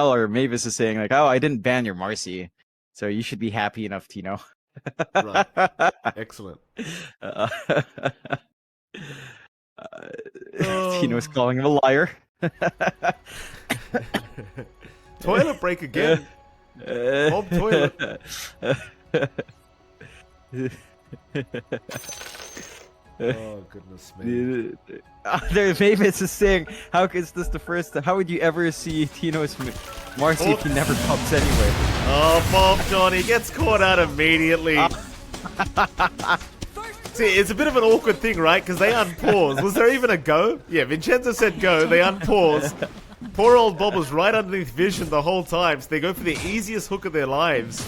Or Mavis is saying like, "Oh, I didn't ban your Marcy, so you should be happy enough, Tino." Right. Excellent. Tino's calling him a liar. Toilet break again. Bob toilet. Oh goodness me. Mavis is saying, "How is this the first? How would you ever see Tino's Marcy if he never pops anyway?" Oh, Bob John, he gets caught out immediately. See, it's a bit of an awkward thing, right? Because they unpause. Was there even a go? Yeah, Vincenzo said go. They unpause. Poor old Bob was right underneath vision the whole time, so they go for the easiest hook of their lives.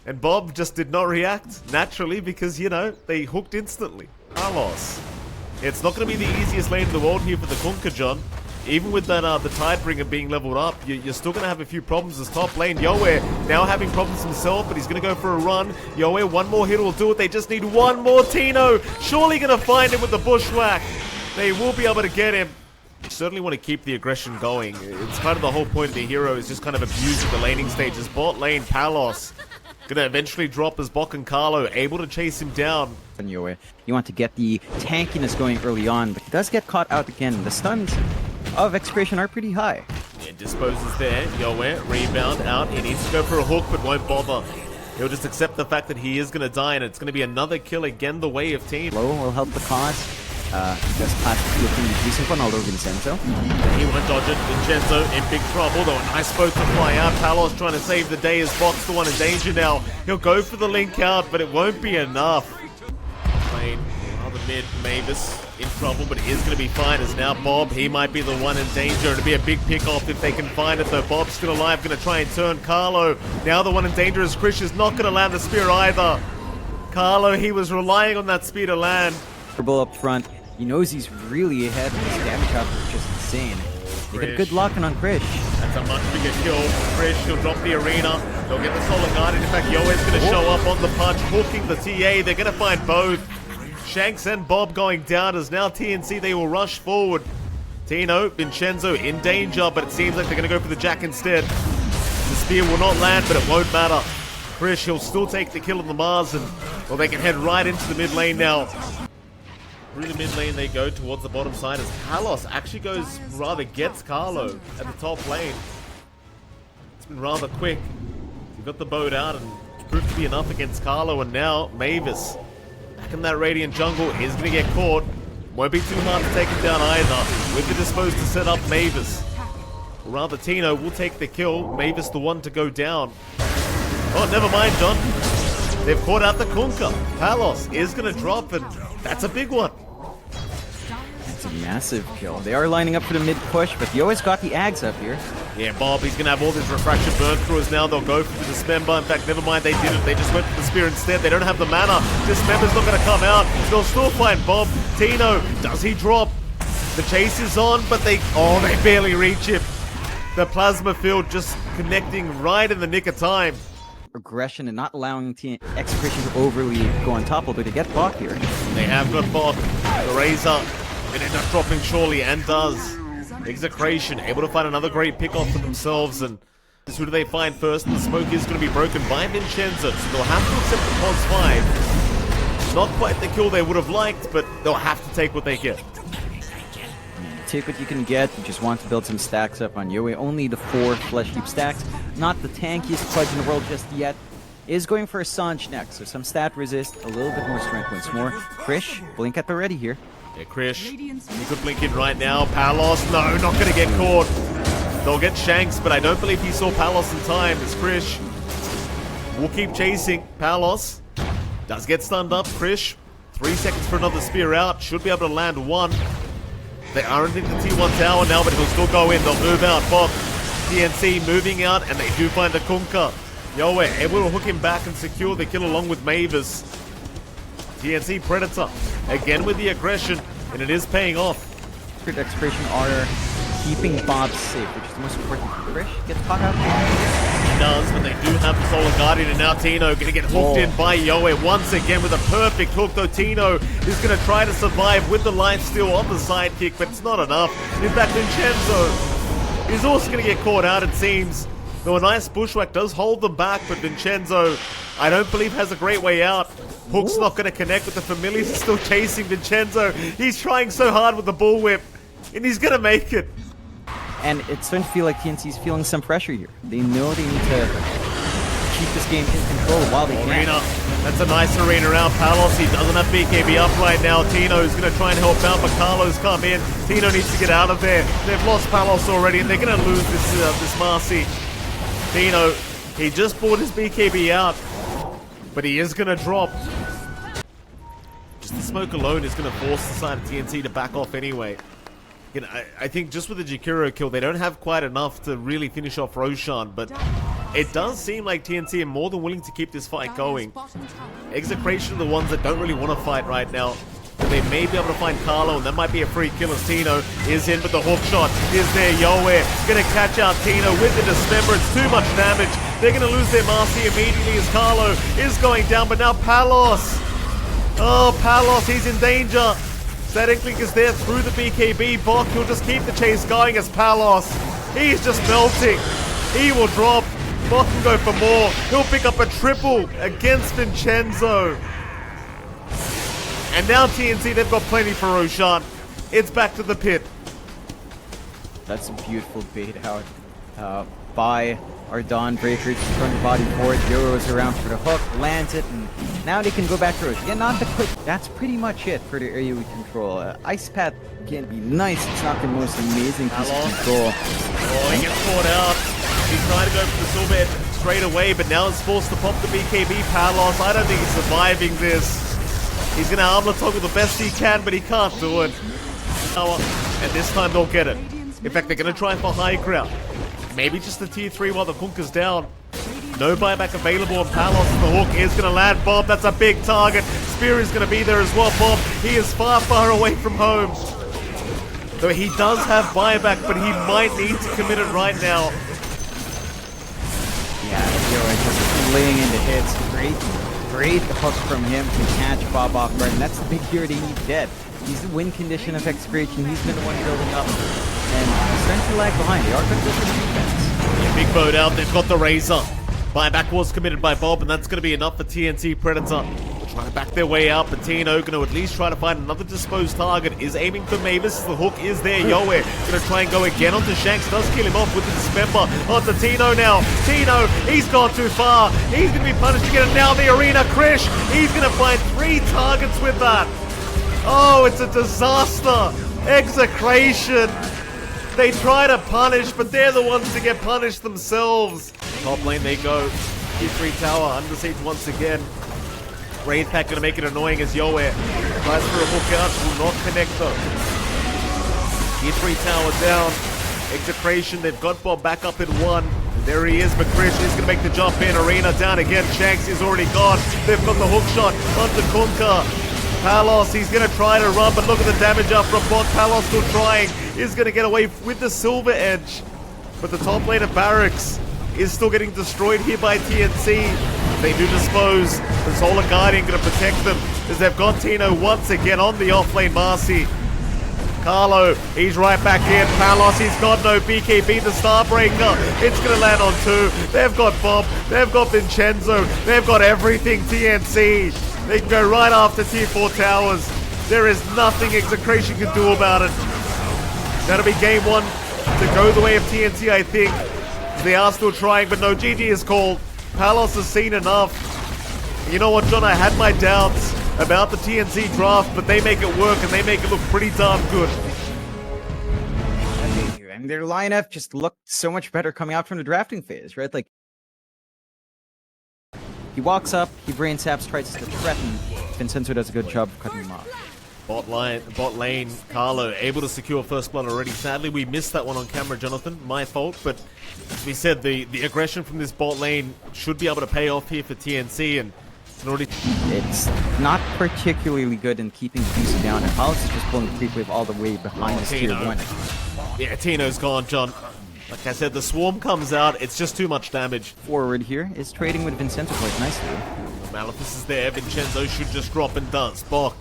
And Bob just did not react naturally because, you know, they hooked instantly. Carlos. It's not going to be the easiest lane in the world here for the Kunkka, John. Even with that, the Tidebringer being leveled up, you're still going to have a few problems as top lane. Yoe now having problems himself, but he's going to go for a run. Yoe, one more hit will do it. They just need one more. Tino surely going to find him with the bushwhack. They will be able to get him. You certainly want to keep the aggression going. It's kind of the whole point of the hero is just kind of abusing the laning stages. Bot lane, Palos gonna eventually drop as Bok and Carlo able to chase him down. You want to get the tankiness going early on, but he does get caught out again. The stuns of Execration are pretty high. Yeah, disposes there. Yoe, rebound out. He needs to go for a hook, but won't bother. He'll just accept the fact that he is gonna die, and it's gonna be another kill again the way of team. Low will help the cause. Just classic looking decent one, although Vincenzo. He won't dodge it. Vincenzo in big trouble, though a nice boat to fly out. Palos trying to save the day as Bok's the one in danger now. He'll go for the link out, but it won't be enough. Lane, other mid, Mavis in trouble, but it is going to be fine as now Bob, he might be the one in danger. It'll be a big pick-off if they can find it, though. Bob's still alive, going to try and turn Carlo. Now the one in danger is Krish, is not going to land the spear either. Carlo, he was relying on that spear to land. Up front. He knows he's really ahead, and his damage output is just insane. They get good locking on Krish. That's a much bigger kill. Krish, he'll drop the arena. They'll get the Solar Guardian. In fact, Yoe's going to show up on the punch, hooking the TA. They're going to find both. Shanks and Bob going down as now TNC, they will rush forward. Tino, Vincenzo in danger, but it seems like they're going to go for the Jack instead. The spear will not land, but it won't matter. Krish, he'll still take the kill on the Mars, and well, they can head right into the mid lane now. Through the mid lane they go towards the bottom side as Palos actually gets Carlo at the top lane. It's been rather quick. He got the boat out and proved to be enough against Carlo, and now Mavis back in that Radiant jungle is going to get caught. Won't be too hard to take him down either. With the disposed to set up Mavis. Or rather, Tino will take the kill. Mavis the one to go down. Oh, never mind, John. They've caught out the Kunkka. Palos is going to drop, and that's a big one. It's a massive kill. They are lining up for the mid push, but he always got the Ags up here. Yeah, Bob, he's going to have all this refraction burn through us now. They'll go for the Dismember. In fact, never mind, they didn't. They just went for the Spear instead. They don't have the mana. Dismember's not going to come out. They'll still find Bob. Tino, does he drop? The chase is on, but they barely reach him. The Plasma Field just connecting right in the nick of time. Aggression and not allowing Execration to overly go on top, although they get Bok here. They have got Bok. The Razor will end up dropping surely, and does. Execration able to find another great pick-off for themselves, and who do they find first? The smoke is going to be broken by Vincenzo, so they'll have to accept the pos 5. Not quite the kill they would have liked, but they'll have to take what they get. Take what you can get. You just want to build some stacks up on Yoe. Only the 4 Flesh Heap stacks. Not the tankiest pledge in the world just yet. Is going for a Sanj next, so some stat resist, a little bit more strength once more. Krish, blink at the ready here. Yeah, Krish, you could blink in right now. Palos, no, not going to get caught. They'll get Shanks, but I don't believe he saw Palos in time. It's Krish. We'll keep chasing. Palos does get stunned up. Krish, 3 seconds for another spear out. Should be able to land one. They aren't in the T1 tower now, but he'll still go in. They'll move out. Bok, TNC moving out, and they do find the Kunkka. Yoe able to hook him back and secure the kill along with Mavis. TNC Predator again with the aggression, and it is paying off. Execration are keeping Bob safe, which is the most important. Krish gets caught out. He does, but they do have the Solar Guardian, and now Tino gonna get hooked in by Yoe once again with a perfect hook, though Tino is gonna try to survive with the life steal on the sidekick, but it's not enough. In fact, Vincenzo is also going to get caught out, it seems. Though a nice bushwhack does hold them back, but Vincenzo, I don't believe, has a great way out. Hook's not going to connect with the Familiars. He's still chasing Vincenzo. He's trying so hard with the bullwhip, and he's going to make it. And it's starting to feel like TNC's feeling some pressure here. They know they need to keep this game in control while they can. Arena. That's a nice arena around Palos. He doesn't have BKB up right now. Tino's going to try and help out, but Carlo's come in. Tino needs to get out of there. They've lost Palos already, and they're going to lose this Marcy. Tino, he just bought his BKB out, but he is going to drop. Just the smoke alone is going to force the side of TNC to back off anyway. You know, I think just with the Jakiro kill, they don't have quite enough to really finish off Roshan, but it does seem like TNC are more than willing to keep this fight going. Execration are the ones that don't really want to fight right now. But they may be able to find Carlo, and that might be a free kill as Tino is in, but the hook shot is there. Yoe going to catch out Tino with the Dismember. It's too much damage. They're going to lose their Marcy immediately as Carlo is going down, but now Palos. Oh, Palos, he's in danger. Static Link is there through the BKB. Bok, he'll just keep the chase going as Palos. He's just melting. He will drop. Bok can go for more. He'll pick up a triple against Vincenzo. And now TNC, they've got plenty for Roshan. It's back to the pit. That's a beautiful bait out by our Dawnbreaker. Just throwing the body forward. Yo's around for the hook, lands it, and now they can go back to Rosh. Again, not the quick. That's pretty much it for the area we control. Ice Path can be nice. It's not the most amazing piece of control. Oh, he gets caught out. He's trying to go for the silver edge straight away, but now it's forced to pop the BKB. Palos, I don't think he's surviving this. He's going to armlet toggle the best he can, but he can't do it. And this time they'll get it. In fact, they're going to try for high ground. Maybe just the tier 3 while the Kunka's down. No buyback available on Palos. The hook is going to land. Bob, that's a big target. Spear is going to be there as well. Bob, he is far, far away from home. Though he does have buyback, but he might need to commit it right now. Yeah, Yo just laying into hits. Great hook from him to catch Bob off guard, and that's the big hero they need dead. He's the win condition of Execration. He's been the one building up, and he's starting to lag behind. They are going to go for the defense. Yeah, big boat out. They've got the Razor. Buyback was committed by Bob, and that's going to be enough for TNC Predator. They're trying to back their way out, but Tino going to at least try to find another disposed target. Is aiming for Mavis. The hook is there. Yoe going to try and go again onto Shanks. Does kill him off with the Dismember. Onto Tino now. Tino, he's gone too far. He's going to be punished again. And now the arena. Krish, he's going to find 3 targets with that. Oh, it's a disaster. Execration. They try to punish, but they're the ones to get punished themselves. Top lane they go. Tier 3 tower under siege once again. Wraith Pack going to make it annoying as Yoe tries for a hook out. Will not connect though. Tier 3 tower down. Execration, they've got Bob back up in 1. There he is, but Krish is going to make the jump in. Arena down again. Shanks is already gone. They've got the hook shot onto Kunka. Palos, he's going to try to run, but look at the damage up from Bot. Palos still trying. Is going to get away with the silver edge. But the top lane of Barracks is still getting destroyed here by TNC. They do dispose. The Solar Guardian going to protect them as they've got Tino once again on the offlane Marcy. Carlo, he's right back in. Palos, he's got no BKB, the Starbreaker. It's going to land on 2. They've got Bob. They've got Vincenzo. They've got everything TNC. They can go right after tier 4 towers. There is nothing Execration can do about it. That'll be game 1 to go the way of TNC, I think. They are still trying, but no, GG is called. Palos has seen enough. You know what, John? I had my doubts about the TNC draft, but they make it work and they make it look pretty darn good. And their lineup just looked so much better coming out from the drafting phase, right? Like, he walks up, he brain saps, tries to threaten. Vincenzo does a good job of cutting him off. Bot lane, Carlo able to secure first blood already. Sadly, we missed that one on camera, Jonathan. My fault, but as we said, the aggression from this bot lane should be able to pay off here for TNC, and it's not particularly good in keeping DC down, and Palos is just pulling the creep wave all the way behind this tier 1. Yeah, Tino's gone, John. Like I said, the swarm comes out, it's just too much damage. Forward here is trading with Vincenzo quite nicely. Maleficus is there, Vincenzo should just drop and does. Bok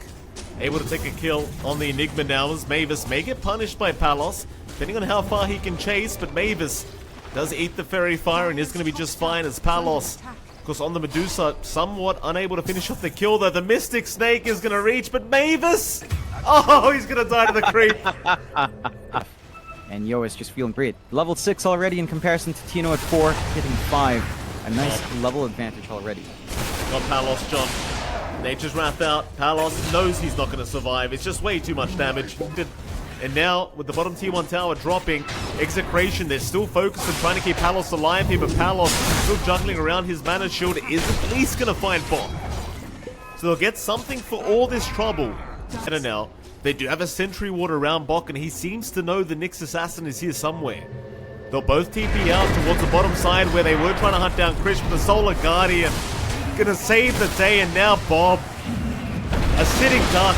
able to take a kill on the Enigma now as Mavis may get punished by Palos. depending on how far he can chase, but Mavis does eat the Fairy Fire and is going to be just fine as Palos, of course, on the Medusa, somewhat unable to finish off the kill, though. The Mystic Snake is going to reach, but Mavis! Oh, he's going to die to the creep. And Yo is just feeling great. Level 6 already in comparison to Tino at 4, hitting 5. A nice level advantage already. Got Palos, John. Nature's Wrath out. Palos knows he's not going to survive. It's just way too much damage. And now, with the bottom T1 tower dropping, Execration, they're still focused on trying to keep Palos alive here, but Palos, still juggling around his mana shield, is at least going to find Bot. So they'll get something for all this trouble. And now, they do have a Sentry Ward around Bok, and he seems to know the Nyx Assassin is here somewhere. They'll both TP out towards the bottom side where they were trying to hunt down Krish, but the Solar Guardian gonna save the day, and now Bob, a sitting duck,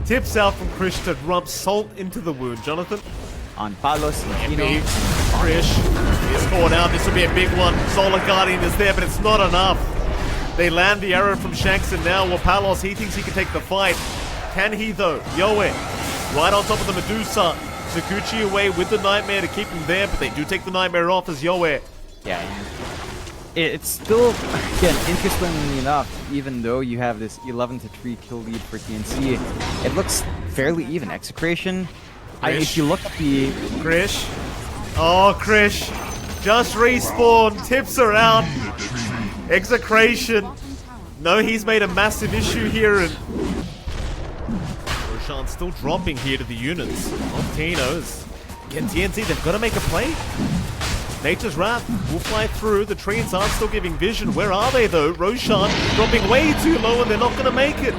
tips out from Krish to rub salt into the wound. Jonathan? On Palos, Krish is caught out. This will be a big one. Solar Guardian is there, but it's not enough. They land the arrow from Shanks, and now, well, Palos, he thinks he can take the fight. Can he, though? Yoe, right on top of the Medusa. Sakuchi away with the Nightmare to keep him there, but they do take the Nightmare off as Yoe. Yeah, it's still, again, interestingly enough, even though you have this 11-3 kill lead for TNC, it looks fairly even. Execration, if you look at the... Krish. Oh, Krish. Just respawn. Tips are out. Execration. No, he's made a massive issue here, and Roshan's still dropping here to the units of Tino's. Again, TNC, they've got to make a play. Nature's Wrath will fly through. The trees are still giving vision. Where are they, though? Roshan dropping way too low, and they're not going to make it.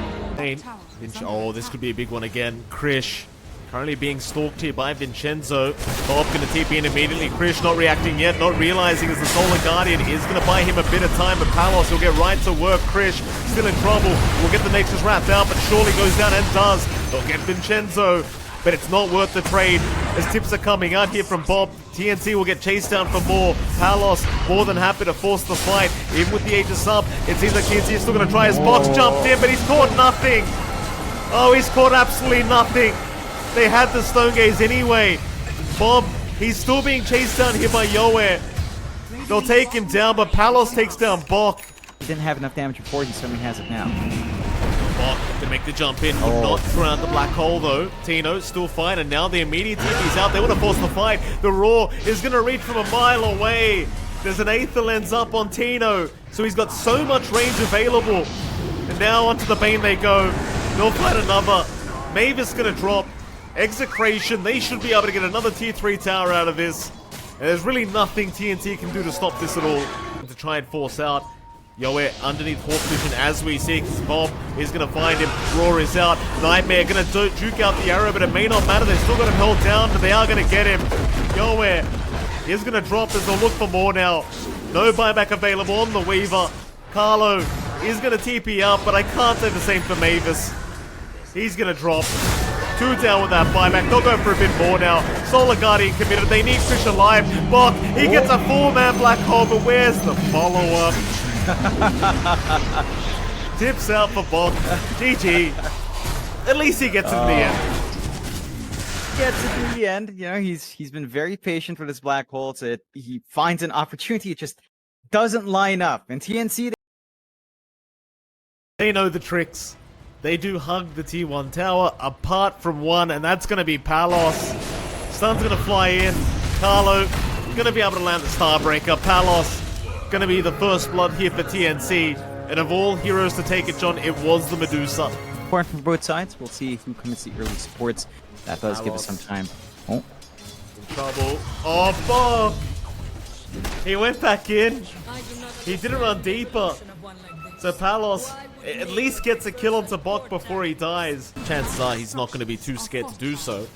Oh, this could be a big one again. Krish currently being stalked here by Vincenzo. Bob going to TP in immediately. Krish not reacting yet, not realizing as the Solar Guardian is going to buy him a bit of time, but Palos will get right to work. Krish still in trouble. Will get the Nature's Wrath out, but surely goes down and does. They'll get Vincenzo, but it's not worth the trade as tips are coming out here from Bob. TNC will get chased down for more. Palos more than happy to force the fight. Even with the Aegis up, it seems like TNC is still going to try his box jumped in, but he's caught nothing. Oh, he's caught absolutely nothing. They had the Stone Gaze anyway. Bob, he's still being chased down here by Yoe. They'll take him down, but Palos takes down Bok. He didn't have enough damage before, he suddenly has it now. Bok to make the jump in, would not throw out the black hole though. Tino still fine, and now the immediate TP's out. They want to force the fight. The Roar is going to reach from a mile away. There's an Aether Lens up on Tino, so he's got so much range available. And now onto the Bane they go. They'll fight another. Mavis going to drop. Execration, they should be able to get another tier 3 tower out of this. And there's really nothing TNT can do to stop this at all. To try and force out. Yoe underneath Hawk Vision as we see. Bob is going to find him. Roar is out. Nightmare going to juke out the arrow, but it may not matter. They've still got him held down, but they are going to get him. Yoe is going to drop as they'll look for more now. No buyback available on the Weaver. Carlo is going to TP out, but I can't say the same for Mavis. He's going to drop. 2 down with that buyback. They'll go for a bit more now. Solar Guardian committed. They need Krish alive. Bok, he gets a 4-man black hole, but where's the follow-up? Tips out for Bok. GG. At least he gets it in the end. Gets it in the end. You know, he's been very patient with his black hole. So he finds an opportunity. It just doesn't line up. And TNC, they know the tricks. They do hug the T1 tower, apart from one, and that's going to be Palos. Stun's going to fly in. Carlo going to be able to land the Starbreaker. Palos going to be the first blood here for TNC. And of all heroes to take it, John, it was the Medusa. Important from both sides. We'll see who commits the early supports. That does give us some time. Oh. In trouble. Oh, Bok! He went back in. He didn't run deeper. So Palos at least gets a kill onto Bok before he dies. Chances are he's not going to be too scared to do so.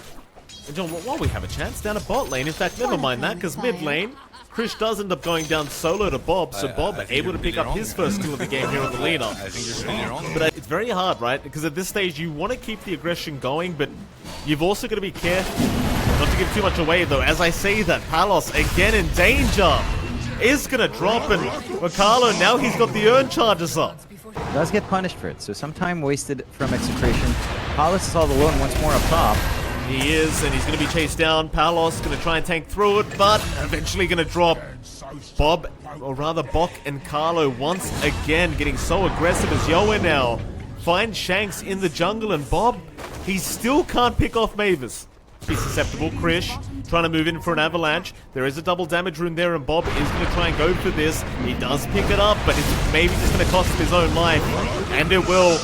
And John, while we have a chance down at bot lane, in fact, never mind that, because mid lane, Krish does end up going down solo to Bob, so Bob able to pick up his first kill of the game here on the leader. But it's very hard, right? Because at this stage, you want to keep the aggression going, but you've also got to be careful not to give too much away, though. As I say that, Palos, again in danger, is going to drop, and Carlo, now he's got the urn charges up. Does get punished for it, so some time wasted from Execration. Palos is all alone once more up top. He is, and he's going to be chased down. Palos going to try and tank through it, but eventually going to drop. Bob, or rather Bok and Carlo once again getting so aggressive as Yoa now finds Shanks in the jungle, and Bob, he still can't pick off Mavis. He's susceptible. Krish trying to move in for an avalanche. There is a double damage rune there, and Bob is going to try and go for this. He does pick it up, but it's maybe just going to cost him his own life, and it will.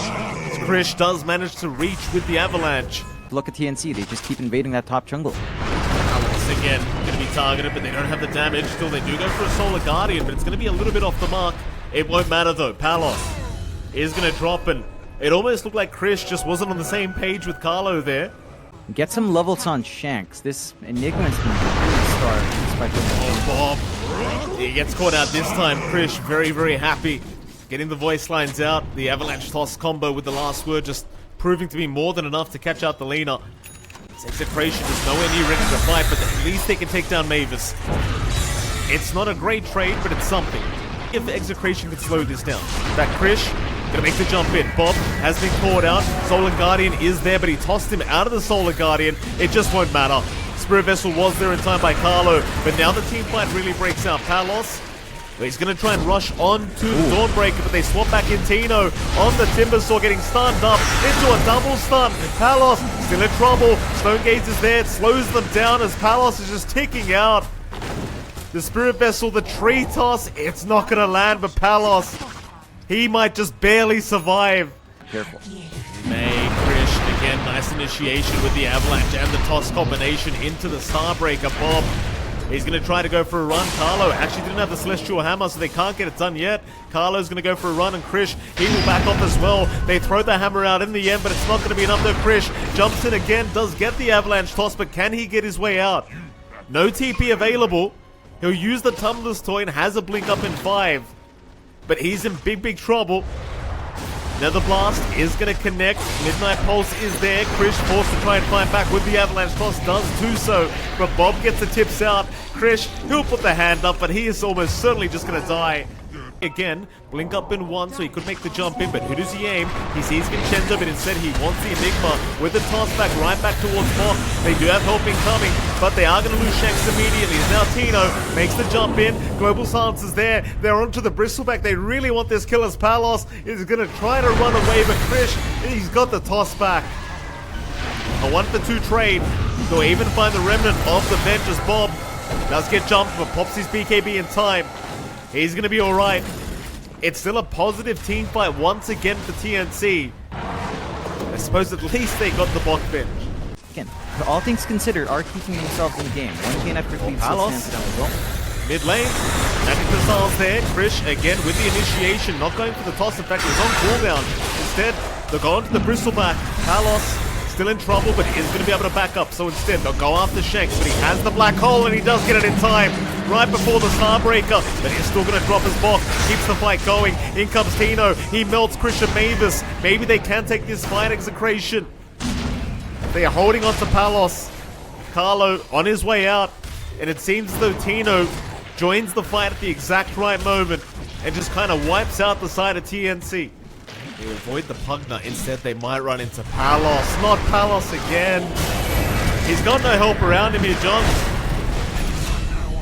Krish does manage to reach with the avalanche. Look at TNC, they just keep invading that top jungle. Once again, going to be targeted, but they don't have the damage. Still, they do go for a Solar Guardian, but it's going to be a little bit off the mark. It won't matter though. Palos is going to drop, and it almost looked like Krish just wasn't on the same page with Carlo there. Get some levels on Shanks. This Enigma's been really starved despite the Oh, Bob. He gets caught out this time. Krish very, very happy. Getting the voice lines out. The avalanche toss combo with the last word just proving to be more than enough to catch out the laner. Execration is nowhere near ready to fight, but at least they can take down Mavis. It's not a great trade, but it's something. If Execration could slow this down. That Krish gonna make the jump in. Bob has been caught out. Solar Guardian is there, but he tossed him out of the Solar Guardian. It just won't matter. Spirit Vessel was there in time by Carlo, but now the team fight really breaks out. Palos, he's going to try and rush on to the Dawnbreaker, but they swap back in Tino on the Timbersaw, getting stunned up into a double stun. Palos still in trouble. Stone Gaze is there. It slows them down as Palos is just ticking out. The Spirit Vessel, the tree toss, it's not going to land, but Palos, he might just barely survive. Careful. May, Krish, again, nice initiation with the avalanche and the toss combination into the Starbreaker. Bob, he's going to try to go for a run. Carlo actually didn't have the Celestial Hammer, so they can't get it done yet. Carlo's going to go for a run, and Krish, he will back off as well. They throw the hammer out in the end, but it's not going to be enough though. Krish jumps in again, does get the avalanche toss, but can he get his way out? No TP available. He'll use the Tumbler's Toy and has a blink up in 5. But he's in big, big trouble. Nether Blast is going to connect. Midnight Pulse is there. Krish forced to try and fight back with the avalanche toss, does do so. But Bob gets the tips out. Krish, he'll put the hand up, but he is almost certainly just going to die. Again, blink up in 1, so he could make the jump in, but who does he aim? He sees Vincenzo, but instead he wants the Enigma with the toss back right back towards Bok. They do have help incoming, but they are going to lose Shanks immediately. Now Tino makes the jump in. Global Silence is there. They're onto the Bristleback. They really want this kill as Palos is going to try to run away, but Krish, he's got the toss back. A 1-for-2 trade. They'll even find the remnant of the bench as Bob does get jumped, but pops his BKB in time. He's going to be alright. It's still a positive team fight once again for TNC. I suppose at least they got the Bok bench. Again, all things considered, are keeping themselves in the game. One DNF lead still stands down as well. Mid lane, Magic Missiles there. Krish again with the initiation, not going for the toss. In fact, it was on cooldown. Instead, they'll go onto the Bristleback. Palos still in trouble, but he is going to be able to back up. So instead, they'll go after Shanks, but he has the Black Hole, and he does get it in time. Right before the Starbreaker, but he's still going to drop his Bok. Keeps the fight going. In comes Tino. He melts Krish and Mavis. Maybe they can take this fight. Execration. They are holding on to Palos. Carlo on his way out, and it seems as though Tino joins the fight at the exact right moment and just kind of wipes out the side of TNC. They avoid the Pugna. Instead, they might run into Palos. Not Palos again. He's got no help around him here, John.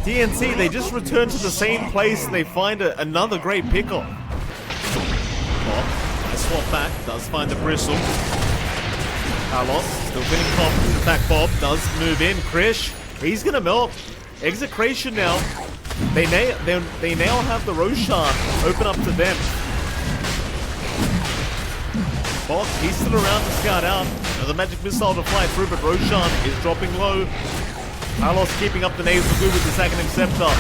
TNC, they just return to the same place and they find another great pickle. Bob, I swap back, does find the Bristle. Palos, still getting confident. In fact, Bob does move in. Krish, he's gonna melt. Execration now. They now have the Roshan open up to them. Bok, he's still around to scout out. Another magic missile to fly through, but Roshan is dropping low. Palos keeping up the nasal glue with the second Scepter.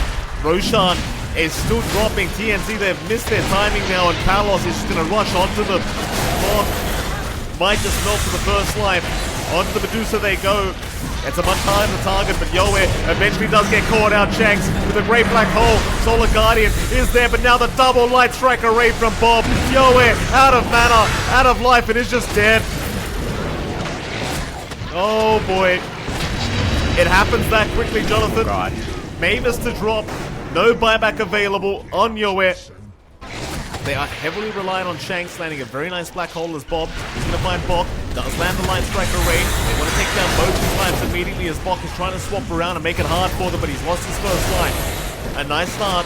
Roshan is still dropping. TNC, they've missed their timing now, and Palos is just going to rush onto them. Bok might just melt to the first line. Onto the Medusa they go. It's a much harder target, but Yoe eventually does get caught out. Shanks with a great black hole. Solar Guardian is there, but now the double light strike array from Bob. Yoe out of mana, out of life, and is just dead. Oh boy. It happens that quickly, Jonathan. God. Mavis to drop. No buyback available on Yoe. They are heavily reliant on Shanks landing a very nice black hole as Bob. He's going to find Bok. does land the line striker range. They want to take down both his lines immediately as Bok is trying to swap around and make it hard for them, but he's lost his first line. A nice start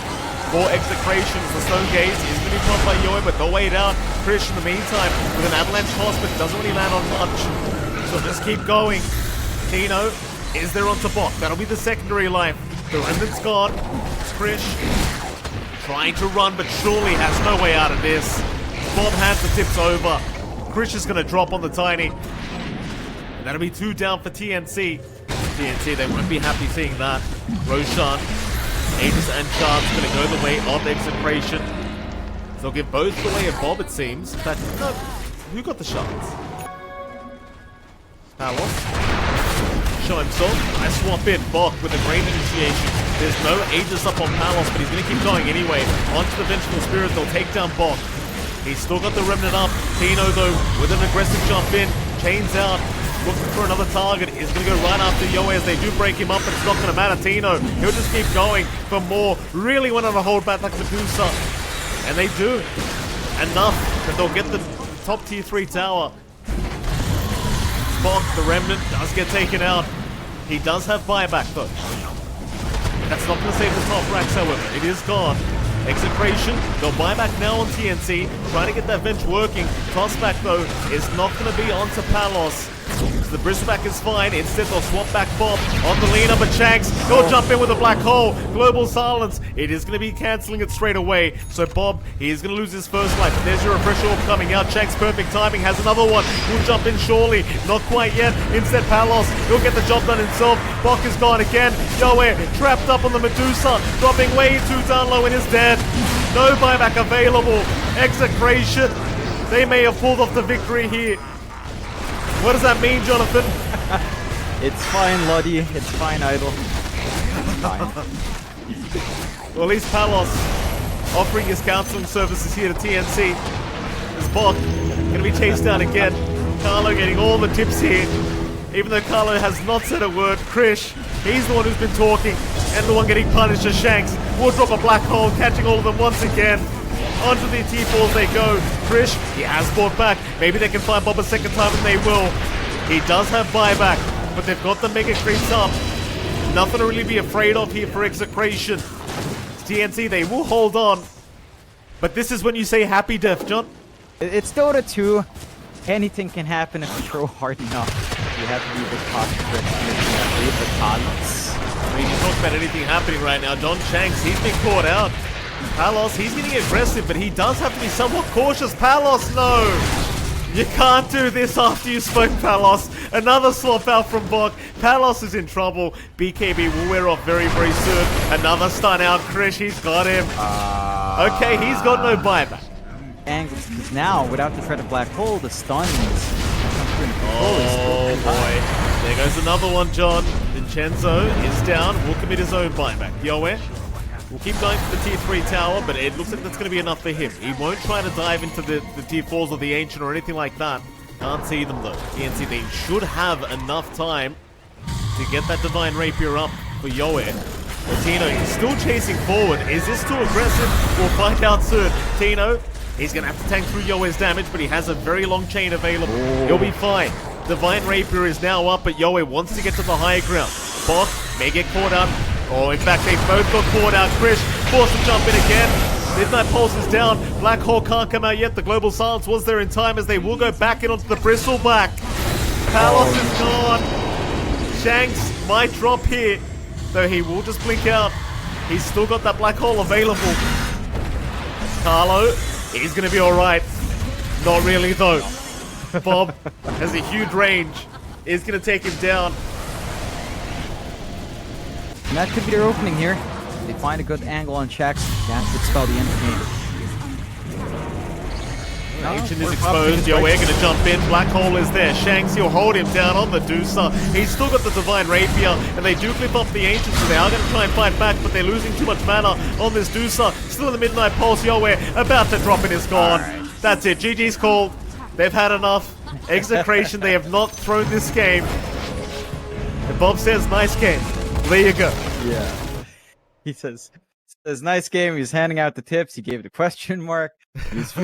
for Execration as the Stone Gaze is going to be caught by Yoe, but they'll wait out. Krish in the meantime with an avalanche toss, but doesn't really land on much. So just keep going. Tino is there onto Bok. That'll be the secondary life. The Remnant's gone. It's Krish trying to run, but surely has no way out of this. Bob hands the tips over. Krish is going to drop on the Tiny. And that'll be 2 down for TNC. TNC, they won't be happy seeing that. Roshan, Aegis and Shards going to go the way of Execration. They'll give both the way of Bob, it seems. In fact, no, who got the Shards? Palos. Show himself. I swap in Bok with a great initiation. There's no Aegis up on Palos, but he's going to keep going anyway. Onto the Vengeful Spirit, they'll take down Bok. He's still got the Remnant up. Tino, though, with an aggressive jump in. Chains out. Looking for another target. Is going to go right after Yoe as they do break him up, but it's not going to matter. Tino, he'll just keep going for more. Really want to hold back like Medusa. And they do. Enough that they'll get the top tier 3 tower. Bok, the Remnant, does get taken out. He does have buyback, though. That's not going to save the top racks, however. It is gone. Execration, they'll buy back now on TNC, trying to get that bench working. Toss back, though, is not going to be onto Palos. The bristleback is fine. Instead, they'll swap back Bob on the leaner, but Shanks, he'll jump in with a black hole. Global silence. It is going to be cancelling it straight away. So Bob, he is going to lose his first life. There's your refresh orb coming out. Shanks, perfect timing, has another one. Will jump in surely. Not quite yet. Instead, Palos, he'll get the job done himself. Bok is gone again. Yoe trapped up on the Medusa, dropping way too down low and is dead. No buyback available. Execration, they may have pulled off the victory here. What does that mean, Jonathan? It's fine, Lodi. It's fine, Idol. It's fine. Well, at least Palos offering his counseling services here to TNC. As Bok going to be chased down again. Carlo getting all the tips here. Even though Carlo has not said a word, Krish, he's the one who's been talking and the one getting punished as Shanks will drop a black hole, catching all of them once again. Onto the T4s they go. Krish, he has brought back. Maybe they can find Bob a second time and they will. He does have buyback, but they've got the mega creeps up. Nothing to really be afraid of here for Execration. TNC, they will hold on. But this is when you say happy death, John. It's Dota 2. Anything can happen if you throw hard enough. You have to be a bit cautious with the taunts. I mean, you talk about anything happening right now. John Shanks, he's been caught out. Palos, he's getting aggressive, but he does have to be somewhat cautious. Palos, no! You can't do this after you spoke, Palos. Another swap out from Bok. Palos is in trouble. BKB will wear off very, very soon. Another stun out. Krish, he's got him. Okay, he's got no buyback. Angles, because now, without the threat of black hole, the stun is... Oh, boy. There goes another one, John. Vincenzo is down. Will commit his own buyback. Yoe will keep going for the tier 3 tower, but it looks like that's going to be enough for him. He won't try to dive into the tier 4s or the Ancient or anything like that. Can't see them, though. TNC, they should have enough time to get that Divine Rapier up for Yoe. Tino, he's still chasing forward. Is this too aggressive? We'll find out soon. Tino, he's going to have to tank through Yoe's damage, but he has a very long chain available. He'll be fine. Divine Rapier is now up, but Yoe wants to get to the high ground. Bok may get caught up. Oh, in fact, they both got caught out. Krish forced to jump in again. Midnight Pulse is down. Black Hole can't come out yet. The Global Silence was there in time as they will go back in onto the Bristleback. Palos is gone. Shanks might drop here, though he will just blink out. He's still got that Black Hole available. Carlo, he's going to be alright. Not really, though. Bob has a huge range. He's going to take him down. And that could be their opening here. If they find a good angle on Shax, that could spell the end of the game. Ancient is exposed. Yoe going to jump in. Black Hole is there. Shanks, he'll hold him down on the Medusa. He's still got the Divine Rapier, and they do clip off the Ancient, so they are going to try and fight back, but they're losing too much mana on this Dusa. Still in the Midnight Pulse. Yoe about to drop in is gone. Right. That's it. GG's call. They've had enough. Execration, they have not thrown this game. And Bob says, nice game. There you go. Yeah. He says, nice game. He was handing out the tips. He gave it a question mark. He was